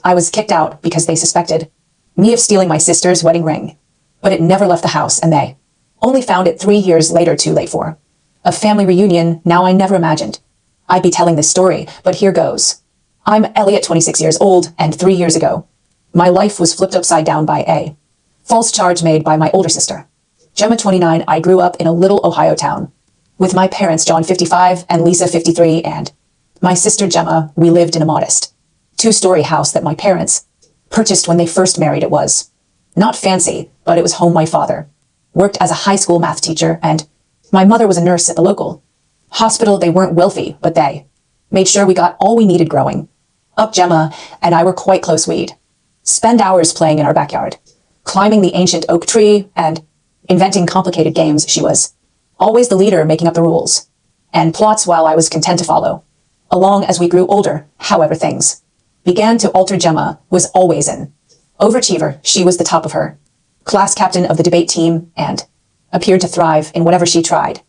I was kicked out because they suspected me of stealing my sister's wedding ring. But it never left the house, and they only found it 3 years later too late for a family reunion. Now I never imagined I'd be telling this story, but here goes. I'm Elliot, 26 years old, and 3 years ago, my life was flipped upside down by a false charge made by my older sister. Gemma, 29, I grew up in a little Ohio town with my parents, John, 55, and Lisa, 53, and my sister, Gemma. We lived in a modest two-story house that my parents purchased when they first married. It was not fancy, but it was home. My father worked as a high school math teacher, and my mother was a nurse at the local hospital. They weren't wealthy, but they made sure we got all we needed growing up. Gemma and I were quite close. We'd spend hours playing in our backyard, climbing the ancient oak tree and inventing complicated games. She was always the leader, making up the rules and plots while I was content to follow along. As we grew older, however, things began to alter. Gemma was always an overachiever. She was the top of her class, captain of the debate team, and appeared to thrive in whatever she tried.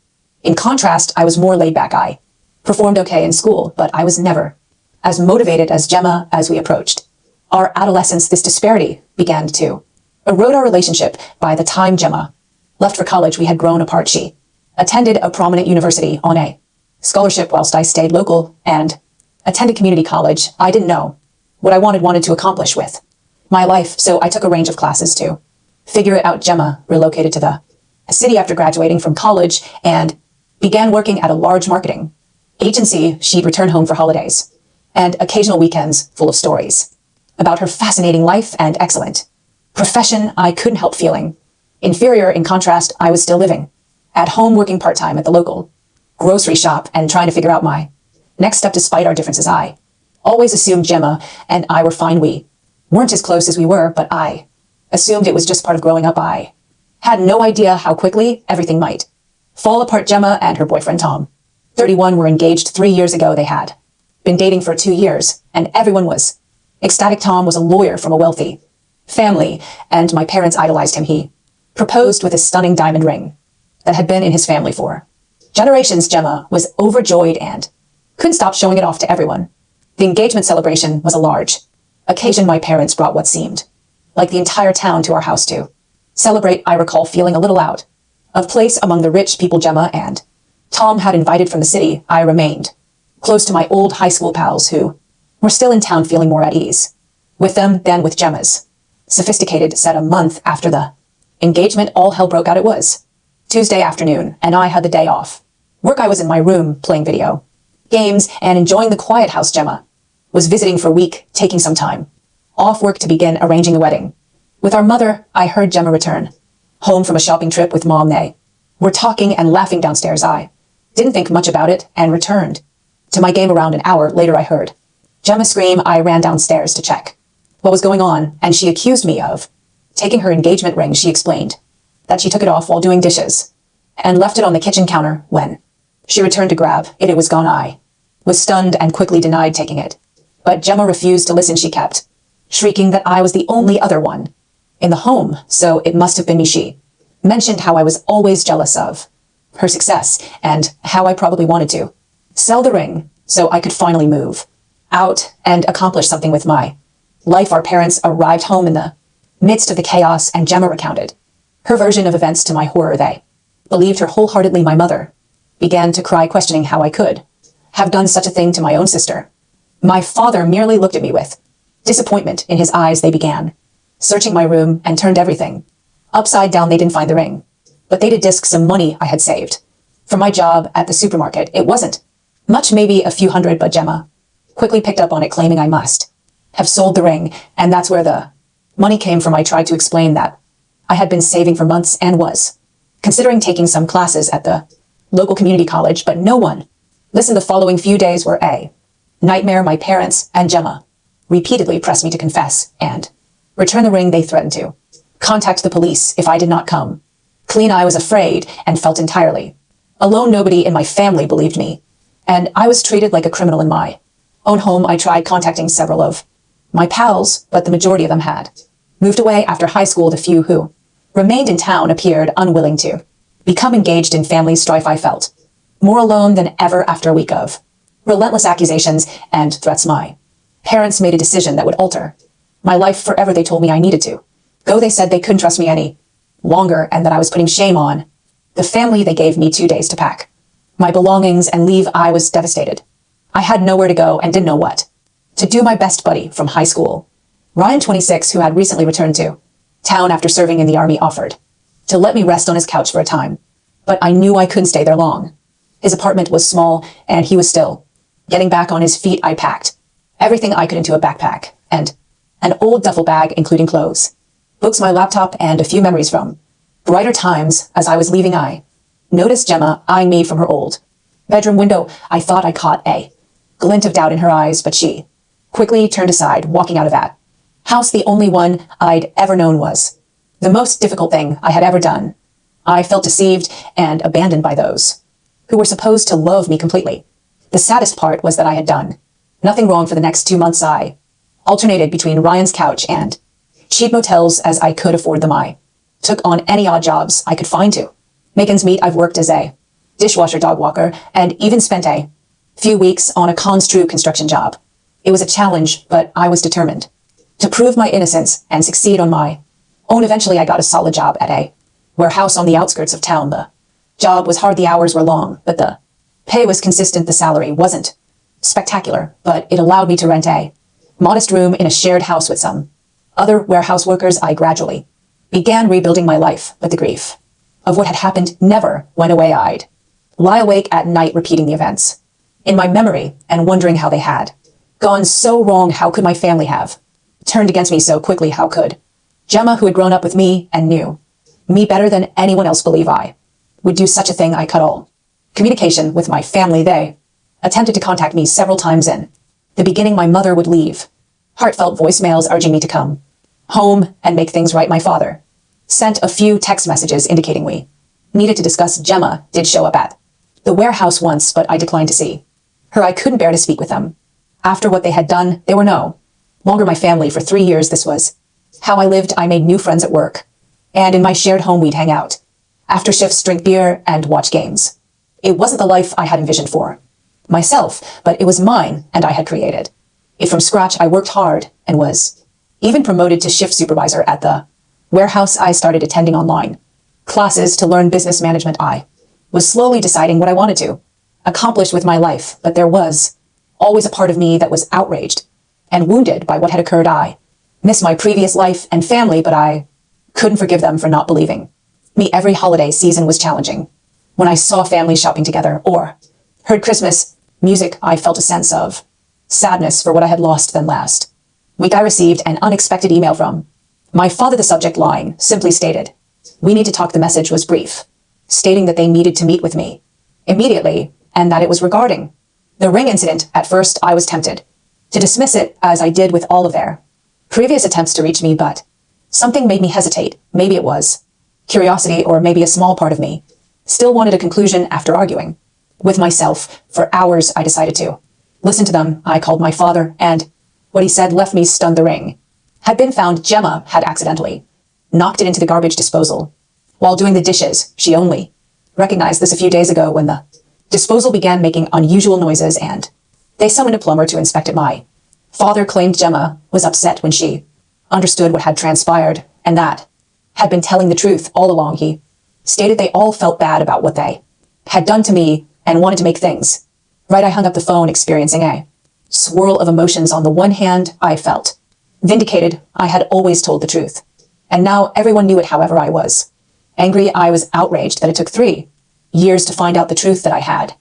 In contrast, I was more laid back. I performed okay in school, but I was never as motivated as Gemma. As we approached our adolescence, this disparity began to erode our relationship. By the time Gemma left for college, we had grown apart. She attended a prominent university on a scholarship, whilst I stayed local and attended community college. I didn't know what I wanted to accomplish with my life, so I took a range of classes to figure it out. Gemma relocated to the city after graduating from college and began working at a large marketing agency. She'd return home for holidays and occasional weekends full of stories about her fascinating life and excellent profession. I couldn't help feeling inferior. In contrast, I was still living at home, working part-time at the local grocery shop and trying to figure out my next step. Despite our differences, I always assumed Gemma and I were fine. We weren't as close as we were, but I assumed it was just part of growing up. I had no idea how quickly everything might fall apart. Gemma and her boyfriend, Tom, 31, were engaged 3 years ago. They had been dating for 2 years, and everyone was ecstatic. Tom was a lawyer from a wealthy family, and my parents idolized him. He proposed with a stunning diamond ring that had been in his family for generations. Gemma was overjoyed and couldn't stop showing it off to everyone. The engagement celebration was a large occasion. My parents brought what seemed like the entire town to our house to celebrate. I recall feeling a little out of place among the rich people Gemma and Tom had invited from the city. I remained close to my old high school pals who were still in town, feeling more at ease with them than with Gemma's sophisticated set. A month after the engagement, all hell broke out. It was Tuesday afternoon, and I had the day off work. I was in my room playing video games and enjoying the quiet house. Gemma was visiting for a week, taking some time off work to begin arranging the wedding with our mother. I heard Gemma return home from a shopping trip with Mom. They were talking and laughing downstairs. I didn't think much about it and returned to my game. Around an hour later, I heard Gemma scream. I ran downstairs to check what was going on, and she accused me of taking her engagement ring. She explained that she took it off while doing dishes and left it on the kitchen counter. When she returned to grab it, it was gone. I was stunned and quickly denied taking it, but Gemma refused to listen. She kept shrieking that I was the only other one in the home, so it must have been me. She mentioned how I was always jealous of her success and how I probably wanted to sell the ring so I could finally move out and accomplish something with my life. Our parents arrived home in the midst of the chaos, and Gemma recounted her version of events. To my horror, they believed her wholeheartedly. My mother began to cry, questioning how I could have done such a thing to my own sister. My father merely looked at me with disappointment in his eyes. They began searching my room and turned everything upside down. They didn't find the ring, but they did disc some money I had saved from my job at the supermarket. It wasn't much, maybe a few hundred, but Gemma quickly picked up on it, claiming I must have sold the ring, and that's where the money came from. I tried to explain that I had been saving for months and was considering taking some classes at the local community college, but no one listened. The following few days were a nightmare. My parents and Gemma repeatedly pressed me to confess and return the ring. They threatened to contact the police if I did not come clean. I was afraid and felt entirely alone. Nobody in my family believed me, and I was treated like a criminal in my own home. I tried contacting several of my pals, but the majority of them had moved away after high school. The few who remained in town appeared unwilling to become engaged in family strife. I felt more alone than ever after a week of relentless accusations and threats. My parents made a decision that would alter My life forever, they told me I needed to. Go, they said they couldn't trust me any longer and that I was putting shame on the family. They gave me 2 days to pack my belongings and leave. I was devastated. I had nowhere to go and didn't know what to do. My best buddy from high school, Ryan, 26, who had recently returned to town after serving in the army, offered to let me rest on his couch for a time, but I knew I couldn't stay there long. His apartment was small and he was still getting back on his feet. I packed everything I could into a backpack and an old duffel bag, including clothes, books, my laptop, and a few memories from brighter times. As I was leaving, I noticed Gemma eyeing me from her old bedroom window. I thought I caught a glint of doubt in her eyes, but she quickly turned aside, walking out of that house. The only one I'd ever known was the most difficult thing I had ever done. I felt deceived and abandoned by those who were supposed to love me completely. The saddest part was that I had done nothing wrong. For the next 2 months, I alternated between Ryan's couch and cheap motels as I could afford them. I took on any odd jobs I could find to make ends meet. I've worked as a dishwasher, dog walker, and even spent a few weeks on a construction job. It was a challenge, but I was determined to prove my innocence and succeed on my own. Eventually, I got a solid job at a warehouse on the outskirts of town. The job was hard, the hours were long, but the pay was consistent. The salary wasn't spectacular, but it allowed me to rent a modest room in a shared house with some other warehouse workers. I gradually began rebuilding my life, but the grief of what had happened never went away. I'd lie awake at night repeating the events in my memory and wondering how they had gone so wrong. How could my family have turned against me so quickly? How could Gemma, who had grown up with me and knew me better than anyone else, believe I would do such a thing? I cut all communication with my family. They attempted to contact me several times. In the beginning, my mother would leave heartfelt voicemails urging me to come home and make things right. My father sent a few text messages indicating we needed to discuss. Gemma did show up at the warehouse once, but I declined to see her. I couldn't bear to speak with them. After what they had done, they were no longer my family. For 3 years, this was how I lived. I made new friends at work, and in my shared home, we'd hang out after shifts, drink beer, and watch games. It wasn't the life I had envisioned for myself, but it was mine, and I had created it from scratch. I worked hard and was even promoted to shift supervisor at the warehouse. I started attending online classes to learn business management. I was slowly deciding what I wanted to accomplish with my life, but there was always a part of me that was outraged and wounded by what had occurred. I missed my previous life and family, but I couldn't forgive them for not believing me. Every holiday season was challenging. When I saw families shopping together or heard Christmas music, I felt a sense of sadness for what I had lost. Then last week, I received an unexpected email from my father. The subject line simply stated, "We need to talk." The message was brief, stating that they needed to meet with me immediately and that it was regarding the ring incident. At first, I was tempted to dismiss it, as I did with all of their previous attempts to reach me, but something made me hesitate. Maybe it was curiosity, or maybe a small part of me still wanted a conclusion. After arguing with myself for hours, I decided to listen to them. I called my father, and what he said left me stunned. The ring had been found. Gemma had accidentally knocked it into the garbage disposal while doing the dishes. She only recognized this a few days ago when the disposal began making unusual noises, and they summoned a plumber to inspect it. My father claimed Gemma was upset when she understood what had transpired, and that had been telling the truth all along. He stated they all felt bad about what they had done to me and wanted to make things right. I hung up the phone, experiencing a swirl of emotions. On the one hand, I felt vindicated. I had always told the truth, and now everyone knew it. However, I was angry. I was outraged that it took 3 years to find out the truth, that I had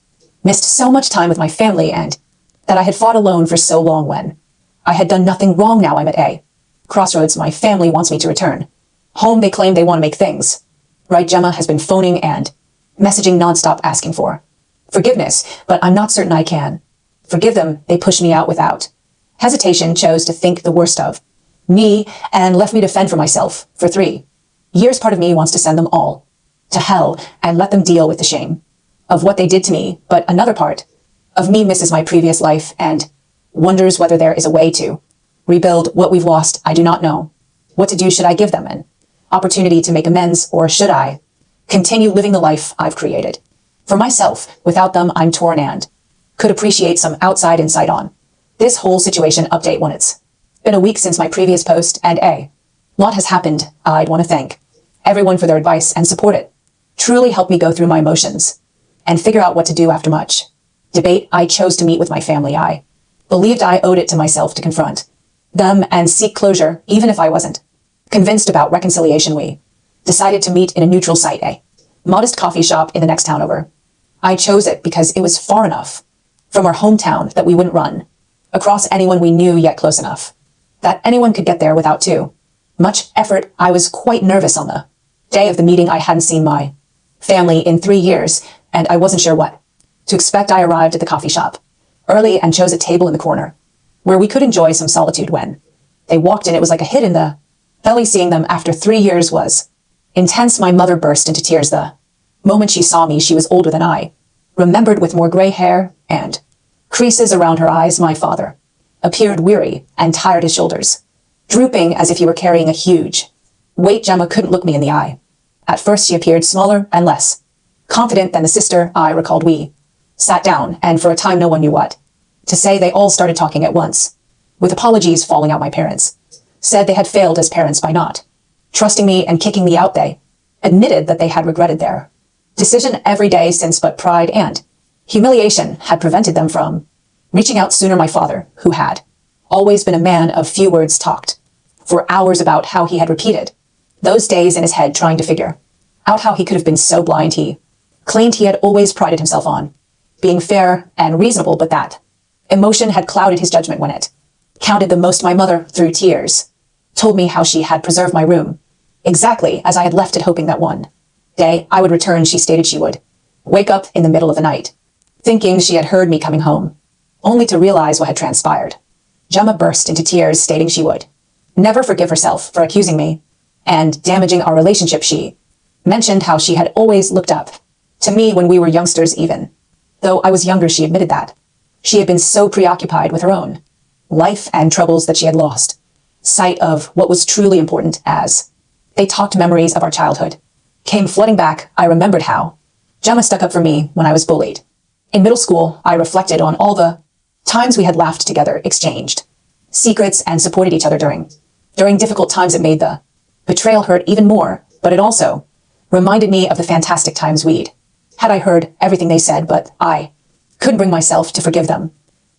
missed so much time with my family, and that I had fought alone for so long when I had done nothing wrong. Now I'm at a crossroads. My family wants me to return home. They claim they want to make things right. Gemma has been phoning and messaging nonstop asking for forgiveness, but I'm not certain I can forgive them. They pushed me out without hesitation, chose to think the worst of me, and left me to fend for myself for 3 years. Part of me wants to send them all to hell and let them deal with the shame of what they did to me, but another part of me misses my previous life and wonders whether there is a way to rebuild what we've lost. I do not know what to do. Should I give them an opportunity to make amends, or should I continue living the life I've created for myself? Without them, I'm torn and could appreciate some outside insight on this whole situation. Update when it's Been a week since my previous post, and a lot has happened. I'd want to thank everyone for their advice and support. It truly helped me go through my emotions and figure out what to do after much debate. I chose to meet with my family. I believed I owed it to myself to confront them and seek closure, even if I wasn't convinced about reconciliation. We decided to meet in a neutral site, a modest coffee shop in the next town over. I chose it because it was far enough from our hometown that we wouldn't run across anyone we knew, yet close enough that anyone could get there without too much effort. I was quite nervous on the day of the meeting. I hadn't seen my family in 3 years, and I wasn't sure what to expect. I arrived at the coffee shop early and chose a table in the corner where we could enjoy some solitude. When they walked in, it was like a hit in the belly. Seeing them after 3 years was intense. My mother burst into tears the moment she saw me. She was older than I remembered, with more gray hair and creases around her eyes. My father appeared weary and tired, his shoulders drooping as if he were carrying a huge weight. Gemma couldn't look me in the eye. At first she appeared smaller and less confident than the sister I recalled. We sat down, and for a time no one knew what to say. They all started talking at once, with apologies falling out. My parents said they had failed as parents by not trusting me and kicking me out. They admitted that they had regretted their decision every day since, but pride and humiliation had prevented them from reaching out sooner. My father, who had always been a man of few words, talked for hours about how he had repeated those days in his head, trying to figure out how he could have been so blind. He claimed he had always prided himself on being fair and reasonable, but that emotion had clouded his judgment when it counted the most. My mother, through tears, told me how she had preserved my room exactly as I had left it, hoping that one day I would return. She stated she would wake up in the middle of the night thinking she had heard me coming home, only to realize what had transpired. Gemma burst into tears, stating she would never forgive herself for accusing me and damaging our relationship. She mentioned how she had always looked up to me when we were youngsters. Even though I was younger, she admitted that she had been so preoccupied with her own life and troubles that she had lost sight of what was truly important. As they talked, memories of our childhood came flooding back. I remembered how Gemma stuck up for me when I was bullied in middle school. I reflected on all the times we had laughed together, exchanged secrets, and supported each other during difficult times. It made the betrayal hurt even more, but it also reminded me of the fantastic times we'd had. I heard everything they said, but I couldn't bring myself to forgive them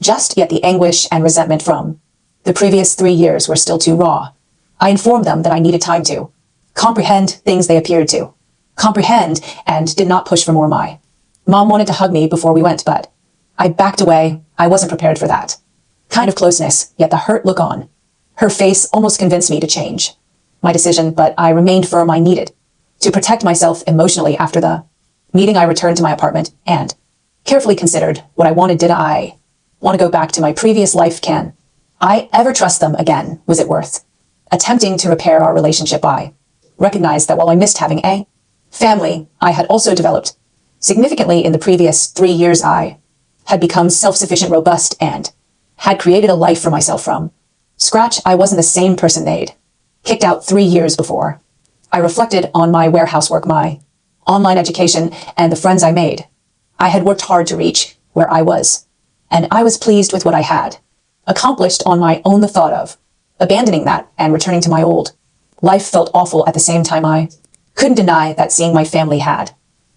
just yet. The anguish and resentment from the previous 3 years were still too raw. I informed them that I needed time to comprehend things they appeared to comprehend, and did not push for more. My mom wanted to hug me before we went, but I backed away. I wasn't prepared for that kind of closeness, yet the hurt look on her face almost convinced me to change my decision, but I remained firm. I needed to protect myself emotionally. After the meeting, I returned to my apartment and carefully considered what I wanted. Did I want to go back to my previous life? Can I ever trust them again? Was it worth attempting to repair our relationship? I recognized that while I missed having a family, I had also developed significantly in the previous 3 years. I had become self-sufficient, robust, and had created a life for myself from scratch. I wasn't the same person they'd kicked out 3 years before. I reflected on my warehouse work, my online education, and the friends I made. I had worked hard to reach where I was, and I was pleased with what I had accomplished on my own. The thought of abandoning that and returning to my old life felt awful. At the same time, I couldn't deny that seeing my family had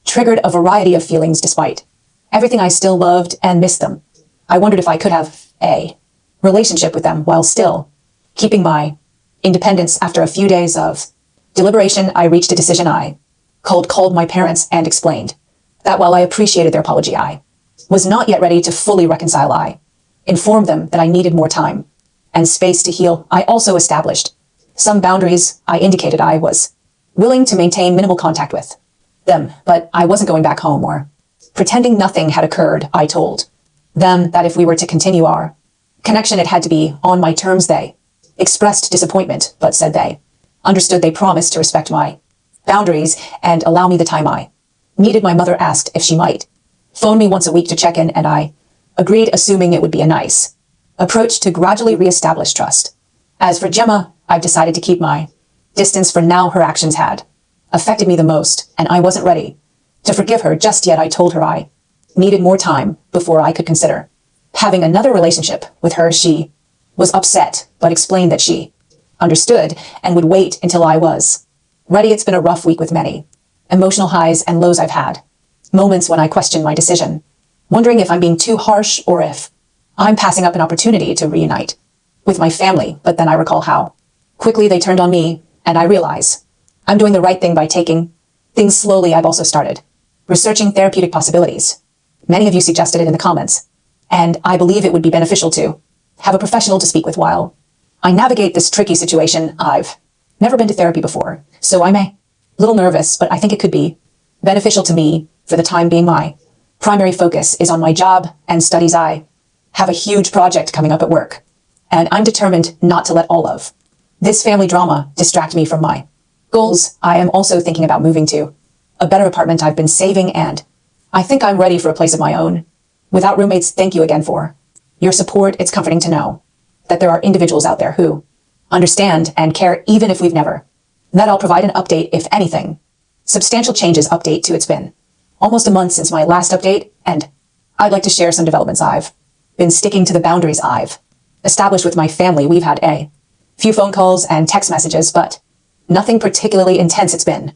triggered a variety of feelings. Despite everything, I still loved and missed them. I wondered if I could have a relationship with them while still keeping my independence. After a few days of deliberation, I reached a decision. I called my parents and explained that while I appreciated their apology, I was not yet ready to fully reconcile. I informed them that I needed more time and space to heal. I also established some boundaries. I indicated I was willing to maintain minimal contact with them, but I wasn't going back home or pretending nothing had occurred. I told them that if we were to continue our connection, it had to be on my terms. They expressed disappointment, but said they understood. They promised to respect my boundaries and allow me the time I needed. My mother asked if she might phone me once a week to check in, and I agreed, assuming it would be a nice approach to gradually reestablish trust. As for Gemma, I've decided to keep my distance for now. Her actions had affected me the most, and I wasn't ready to forgive her just yet. I told her I needed more time before I could consider having another relationship with her. She was upset, but explained that she understood and would wait until I was ready. It's been a rough week with many emotional highs and lows I've had. Moments when I question my decision, wondering if I'm being too harsh or if I'm passing up an opportunity to reunite with my family. But then I recall how quickly they turned on me, and I realize I'm doing the right thing by taking things slowly. I've also started researching therapeutic possibilities. Many of you suggested it in the comments, and I believe it would be beneficial to have a professional to speak with while I navigate this tricky situation. I've never been to therapy before, so I'm a little nervous, but I think it could be beneficial to me. For the time being, my primary focus is on my job and studies. I have a huge project coming up at work, and I'm determined not to let all of this family drama distract me from my goals. I am also thinking about moving to a better apartment. I've been saving, and I think I'm ready for a place of my own without roommates. Thank you again for your support. It's comforting to know that there are individuals out there who understand and care, even if we've never. That I'll provide an update if anything substantial changes. Update to It's been almost a month since my last update, and I'd like to share some developments. I've been sticking to the boundaries I've established with my family. We've had a few phone calls and text messages, but nothing particularly intense. It's been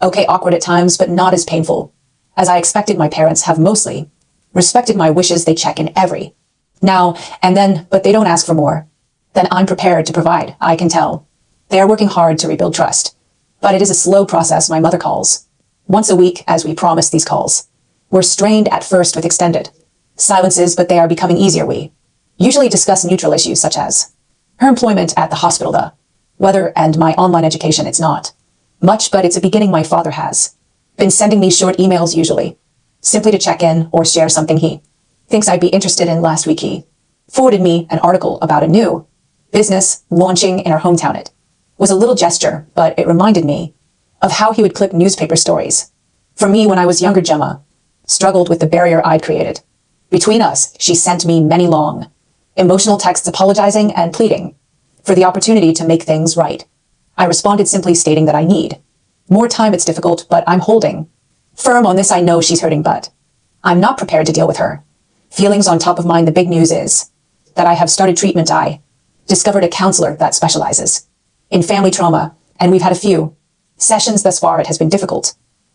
okay, awkward at times, but not as painful as I expected. My parents have mostly respected my wishes. They check in every now and then, but they don't ask for more than I'm prepared to provide. I can tell they are working hard to rebuild trust, but it is a slow process. My mother calls once a week, as we promised. These calls were strained at first with extended silences, but they are becoming easier. We usually discuss neutral issues such as her employment at the hospital, the weather, and my online education. It's not much, but it's a beginning. My father has been sending me short emails, usually simply to check in or share something he thinks I'd be interested in. Last week, he forwarded me an article about a new business launching in our hometown. It was a little gesture, but it reminded me of how he would clip newspaper stories. For me, when I was younger, Gemma struggled with the barrier I'd created between us. She sent me many long, emotional texts apologizing and pleading for the opportunity to make things right. I responded simply stating that I need more time. It's difficult, but I'm holding firm on this. I know she's hurting, but I'm not prepared to deal with her feelings on top of mine. The big news is that I have started treatment. I discovered a counselor that specializes in family trauma, and we've had a few sessions thus far. It has been difficult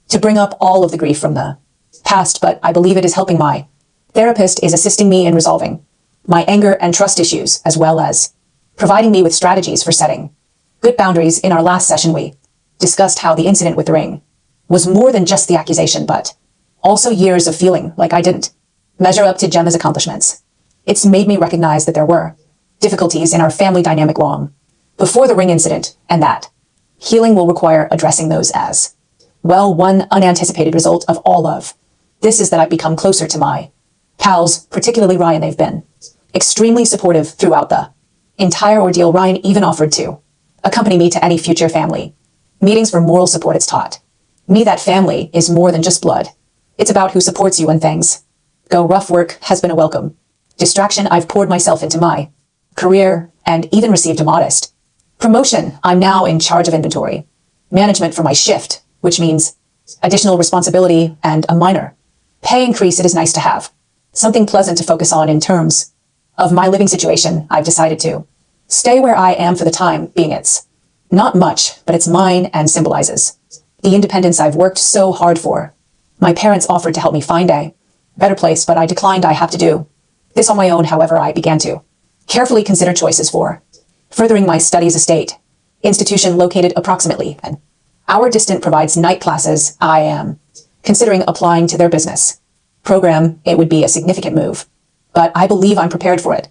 to bring up all of the grief from the past, but I believe it is helping. My therapist is assisting me in resolving my anger and trust issues, as well as providing me with strategies for setting good boundaries. In our last session, we discussed how the incident with the ring was more than just the accusation, but also years of feeling like I didn't measure up to Gemma's accomplishments. It's made me recognize that there were difficulties in our family dynamic long before the ring incident, and that healing will require addressing those as well. One unanticipated result of all of this is that I've become closer to my pals, particularly Ryan. They've been extremely supportive throughout the entire ordeal. Ryan even offered to accompany me to any future family meetings for moral support. It's taught me that family is more than just blood. It's about who supports you when things go rough. Work has been a welcome distraction. I've poured myself into my career and even received a modest promotion. I'm now in charge of inventory management for my shift, which means additional responsibility and a minor pay increase. It is nice to have something pleasant to focus on. In terms of my living situation, I've decided to stay where I am for the time being. It's not much, but it's mine and symbolizes the independence I've worked so hard for. My parents offered to help me find a better place, but I declined. I have to do this on my own. However, I began to carefully consider choices for furthering my studies. A state institution located approximately an hour distant provides night classes. I am considering applying to their business program. It would be a significant move, but I believe I'm prepared for it.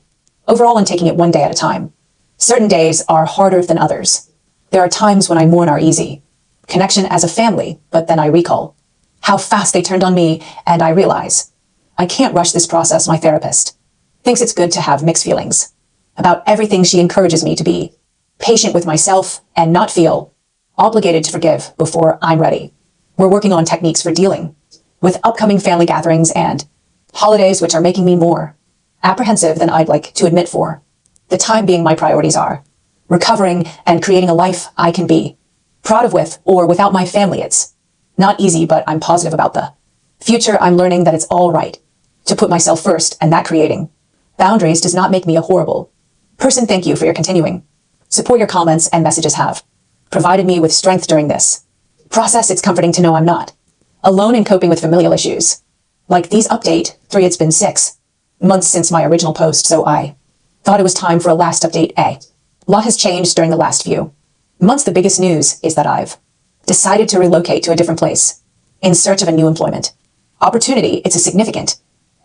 Overall, I'm taking it one day at a time. Certain days are harder than others. There are times when I mourn our easy connection as a family, but then I recall how fast they turned on me, and I realize I can't rush this process. My therapist thinks it's good to have mixed feelings about everything. She encourages me to be patient with myself and not feel obligated to forgive before I'm ready. We're working on techniques for dealing with upcoming family gatherings and holidays, which are making me more apprehensive than I'd like to admit. For the time being, my priorities are recovering and creating a life I can be proud of with or without my family. It's not easy, but I'm positive about the future. I'm learning that it's all right to put myself first, and that creating boundaries does not make me a horrible Person, thank you for your continuing support. Your comments and messages have provided me with strength during this process. It's comforting to know I'm not alone in coping with familial issues. Like these update 3, it's been 6 months since my original post, so I thought it was time for a last update. A lot has changed during the last few months. The biggest news is that I've decided to relocate to a different place in search of a new employment opportunity. It's a significant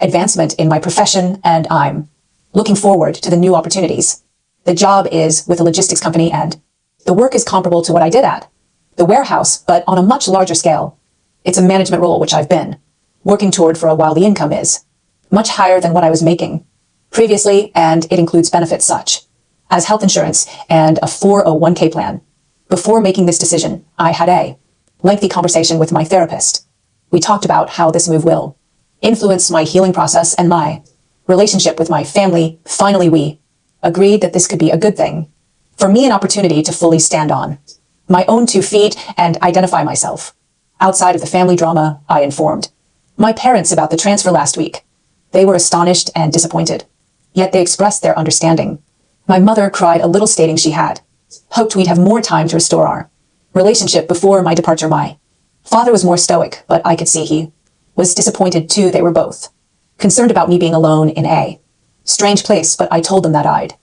advancement in my profession, and I'm looking forward to the new opportunities. The job is with a logistics company, and the work is comparable to what I did at the warehouse, but on a much larger scale. It's a management role, which I've been working toward for a while. The income is much higher than what I was making previously, and it includes benefits such as health insurance and a 401k plan. Before making this decision, I had a lengthy conversation with my therapist. We talked about how this move will influence my healing process and my relationship with my family. Finally, we agreed that this could be a good thing for me, an opportunity to fully stand on my own 2 feet and identify myself outside of the family drama. I informed my parents about the transfer last week. They were astonished and disappointed, yet they expressed their understanding. My mother cried a little, stating she had hoped we'd have more time to restore our relationship before my departure. My father was more stoic, but I could see he was disappointed too. They were both concerned about me being alone in a strange place, but I told them that I'd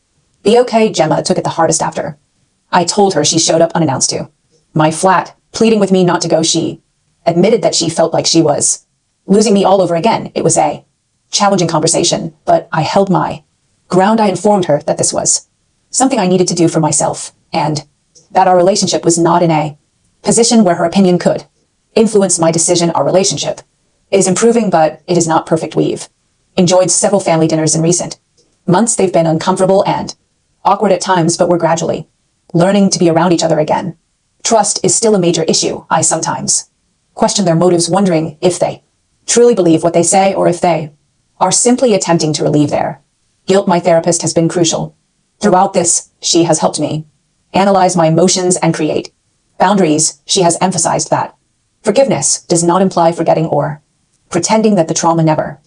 be okay. Gemma took it the hardest after I told her. She showed up unannounced to my flat, pleading with me not to go. She admitted that she felt like she was losing me all over again. It was a challenging conversation, but I held my ground. I informed her that this was something I needed to do for myself, and that our relationship was not in a position where her opinion could influence my decision. Our relationship is improving, but it is not perfect. We've enjoyed several family dinners in recent months. They've been uncomfortable and awkward at times, but we're gradually learning to be around each other again. Trust is still a major issue. I sometimes question their motives, wondering if they truly believe what they say or if they are simply attempting to relieve their guilt. My therapist has been crucial throughout this. She has helped me analyze my emotions and create boundaries. She has emphasized that forgiveness does not imply forgetting or pretending that the trauma never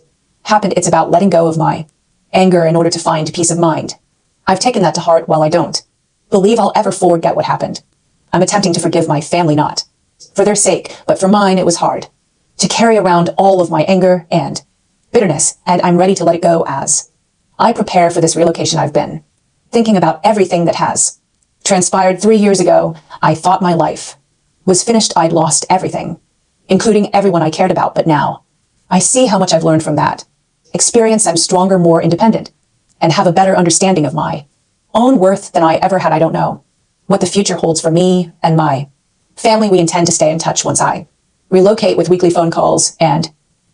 happened. It's about letting go of my anger in order to find peace of mind. I've taken that to heart. While I don't believe I'll ever forget what happened, I'm attempting to forgive my family, not for their sake, but for mine. It was hard to carry around all of my anger and bitterness, and I'm ready to let it go as I prepare for this relocation. I've been thinking about everything that has transpired. 3 years ago, I thought my life was finished. I'd lost everything, including everyone I cared about, but now I see how much I've learned from that experience. I'm stronger, more independent, and have a better understanding of my own worth than I ever had. I don't know what the future holds for me and my family. We intend to stay in touch once I relocate, with weekly phone calls and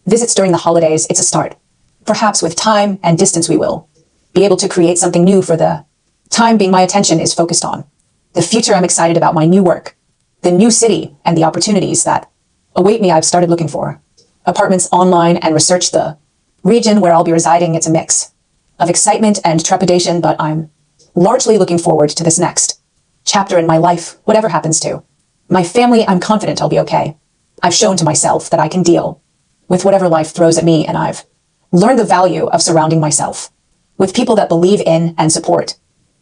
visits during the holidays. It's a start. Perhaps with time and distance, we will be able to create something new. For the time being, my attention is focused on the future. I'm excited about my new work, the new city, and the opportunities that await me. I've started looking for apartments online and researched the region where I'll be residing. It's a mix of excitement and trepidation, but I'm largely looking forward to this next chapter in my life. Whatever happens to my family, I'm confident I'll be okay. I've shown to myself that I can deal with whatever life throws at me, and I've learned the value of surrounding myself with people that believe in and support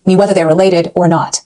me, whether they're related or not.